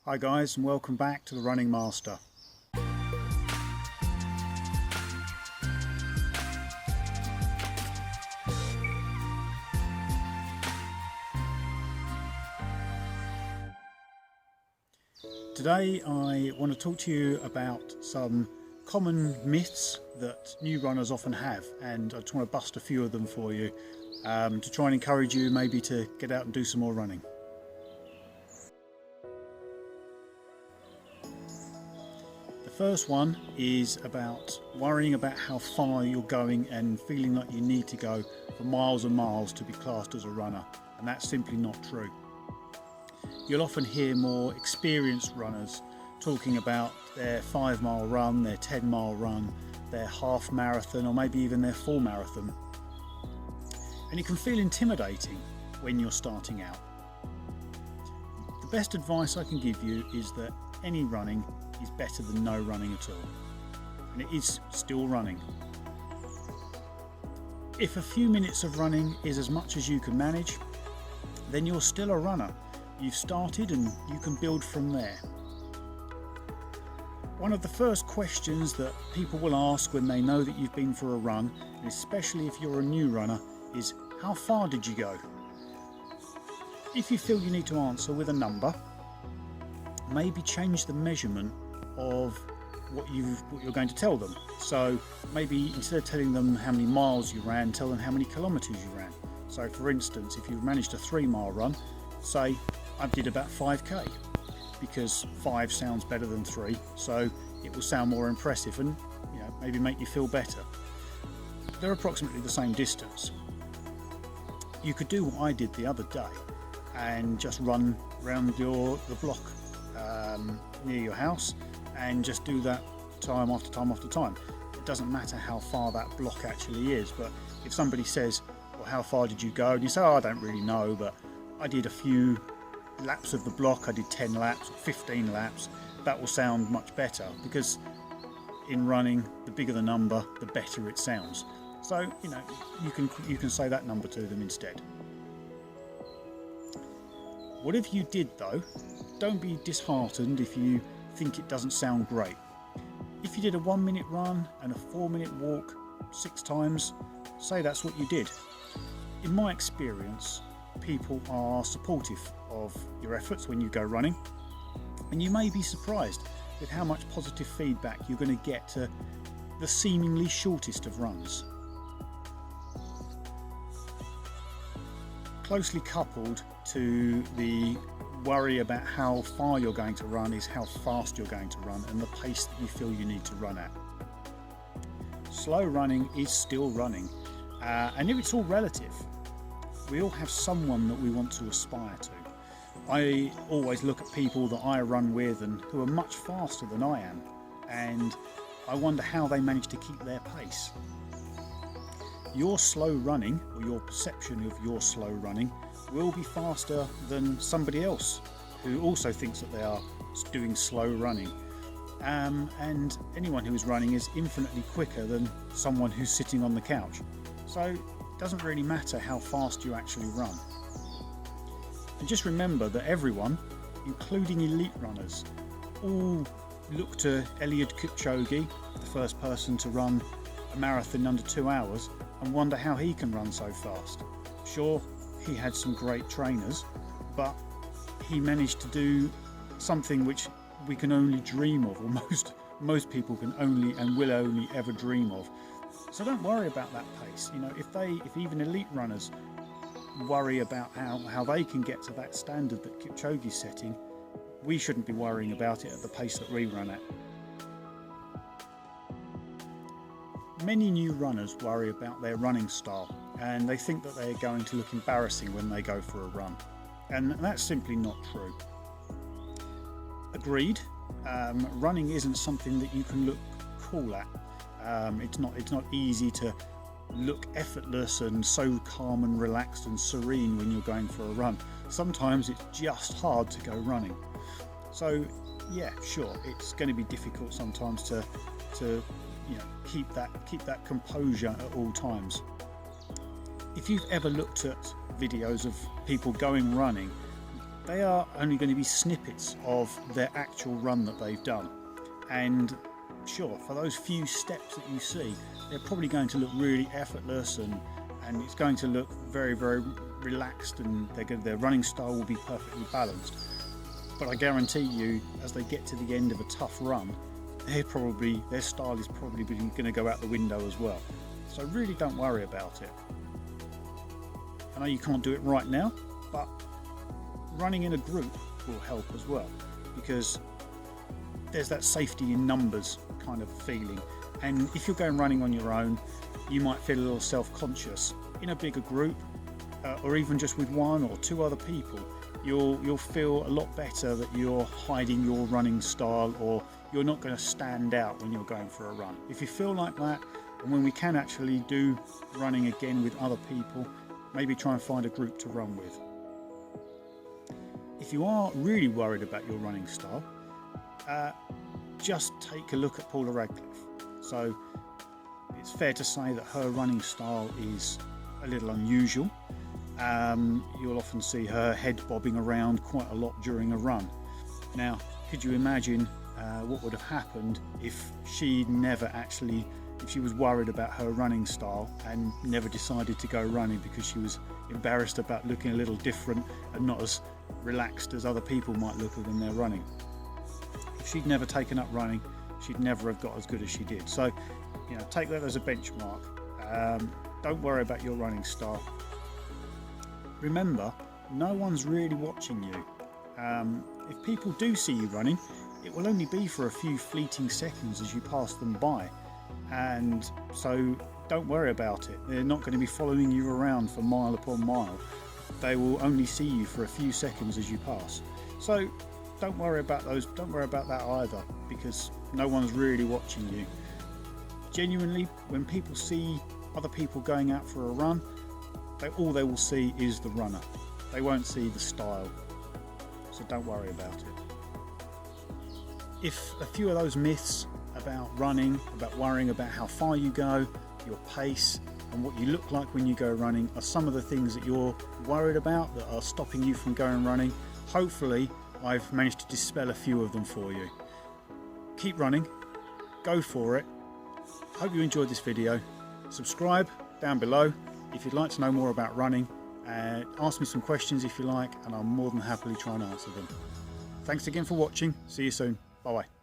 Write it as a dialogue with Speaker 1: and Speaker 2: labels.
Speaker 1: Hi guys, and welcome back to the Running Master. Today I want to talk to you about some common myths that new runners often have, and I just want to bust a few of them for you to try and encourage you maybe to get out and do some more running. The first one is about worrying about how far you're going and feeling like you need to go for miles and miles to be classed as a runner, and that's simply not true. You'll often hear more experienced runners talking about their 5-mile run, their 10-mile run, their half marathon, or maybe even their full marathon. And it can feel intimidating when you're starting out. The best advice I can give you is that any running is better than no running at all. And it is still running. If a few minutes of running is as much as you can manage, then you're still a runner. You've started and you can build from there. One of the first questions that people will ask when they know that you've been for a run, and especially if you're a new runner, is how far did you go? If you feel you need to answer with a number, maybe change the measurement of what you're going to tell them. So maybe instead of telling them how many miles you ran, tell them how many kilometers you ran. So for instance, if you've managed a 3-mile run, say I did about 5k, because 5 sounds better than 3, so it will sound more impressive and maybe make you feel better. They're approximately the same distance. You could do what I did the other day and just run around the block near your house and just do that time after time after time. It doesn't matter how far that block actually is, but if somebody says, well, how far did you go? And you say, oh, I don't really know, but I did a few laps of the block, I did 10 laps or 15 laps, that will sound much better, because in running, the bigger the number, the better it sounds. So, you can say that number to them instead. Whatever you did though, don't be disheartened if you think it doesn't sound great. If you did a 1-minute run and a 4-minute walk 6 times, say that's what you did. In my experience, people are supportive of your efforts when you go running, and you may be surprised with how much positive feedback you're going to get to the seemingly shortest of runs. Closely coupled to the worry about how far you're going to run is how fast you're going to run and the pace that you feel you need to run at. Slow running is still running, and it's all relative. We all have someone that we want to aspire to. I always look at people that I run with and who are much faster than I am, and I wonder how they manage to keep their pace. Your slow running, or your perception of your slow running, will be faster than somebody else who also thinks that they are doing slow running. And anyone who is running is infinitely quicker than someone who's sitting on the couch. So it doesn't really matter how fast you actually run. And just remember that everyone, including elite runners, all look to Eliud Kipchoge, the first person to run a marathon in under 2 hours, and wonder how he can run so fast. Sure, he had some great trainers, but he managed to do something which we can only dream of, or most people can only and will only ever dream of. So don't worry about that pace. If even elite runners worry about how they can get to that standard that Kipchoge's setting, we shouldn't be worrying about it at the pace that we run at. Many new runners worry about their running style, and they think that they're going to look embarrassing when they go for a run, and that's simply not true. Agreed, running isn't something that you can look cool at. It's not easy to look effortless and so calm and relaxed and serene when you're going for a run. Sometimes it's just hard to go running. So yeah, sure, it's going to be difficult sometimes to keep that composure at all times. If you've ever looked at videos of people going running, they are only going to be snippets of their actual run that they've done. And sure, for those few steps that you see, they're probably going to look really effortless, and it's going to look very, very relaxed, and their running style will be perfectly balanced. But I guarantee you, as they get to the end of a tough run, their style is probably going to go out the window as well. So really don't worry about it. I know you can't do it right now, but running in a group will help as well, because there's that safety in numbers kind of feeling. And if you're going running on your own, you might feel a little self-conscious. In a bigger group, or even just with one or two other people, you'll feel a lot better that you're hiding your running style, or you're not going to stand out when you're going for a run. If you feel like that, and when we can actually do running again with other people, maybe try and find a group to run with. If you are really worried about your running style, just take a look at Paula Radcliffe. So it's fair to say that her running style is a little unusual. You'll often see her head bobbing around quite a lot during a run. Now, could you imagine what would have happened if she was worried about her running style and never decided to go running because she was embarrassed about looking a little different and not as relaxed as other people might look when they're running? If she'd never taken up running, she'd never have got as good as she did. So, take that as a benchmark. Don't worry about your running style. Remember, no one's really watching you. If people do see you running, it will only be for a few fleeting seconds as you pass them by. And so don't worry about it. They're not going to be following you around for mile upon mile. They will only see you for a few seconds as you pass. So don't worry about that either, because no one's really watching you. Genuinely, when people see other people going out for a run, all they will see is the runner. They won't see the style. So don't worry about it. If a few of those myths about running, about worrying about how far you go, your pace, and what you look like when you go running are some of the things that you're worried about that are stopping you from going running, hopefully I've managed to dispel a few of them for you. Keep running, go for it. Hope you enjoyed this video. Subscribe down below if you'd like to know more about running. Ask me some questions if you like, and I'll more than happily try and answer them. Thanks again for watching. See you soon. Bye bye.